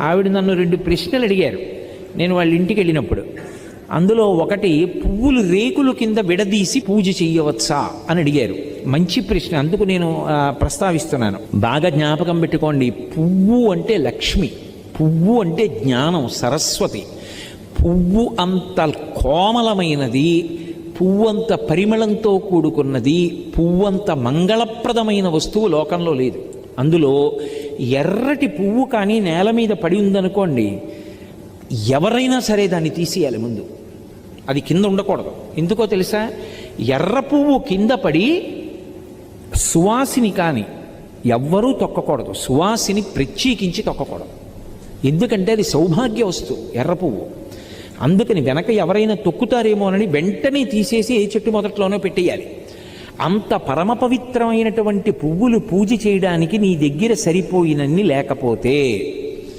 ఆవిడ నన్ను 2 ప్రశ్నలు అడిగారు నేను వాళ్ళ ఇంటికి వెళ్ళినప్పుడు. అందులో ఒకటి, పువ్వులు రేకులు కింద విడదీసి పూజ చెయ్యవచ్చా అని అడిగారు. మంచి ప్రశ్న, అందుకు నేను ప్రస్తావిస్తున్నాను. బాగా జ్ఞాపకం పెట్టుకోండి, పువ్వు అంటే లక్ష్మి, పువ్వు అంటే జ్ఞానం, సరస్వతి. పువ్వు అంత కోమలమైనది, పువ్వంత పరిమళంతో కూడుకున్నది, పువ్వంత మంగళప్రదమైన వస్తువు లోకంలో లేదు. అందులో ఎర్రటి పువ్వు కానీ నేల మీద పడి ఉందనుకోండి, ఎవరైనా సరే దాన్ని తీసేయాలి ముందు, అది కింద ఉండకూడదు. ఎందుకో తెలుసా? ఎర్ర పువ్వు కింద పడి సువాసిని కానీ ఎవ్వరూ తొక్కకూడదు, సువాసిని ప్రత్యేకించి తొక్కకూడదు. ఎందుకంటే అది సౌభాగ్య వస్తువు ఎర్ర పువ్వు. అందుకని వెనక ఎవరైనా తొక్కుతారేమోనని వెంటనే తీసేసి ఏ చెట్టు మొదట్లోనో పెట్టేయాలి. అంత పరమ పవిత్రమైనటువంటి పువ్వులు పూజ చేయడానికి నీ దగ్గర సరిపోయినన్ని లేకపోతే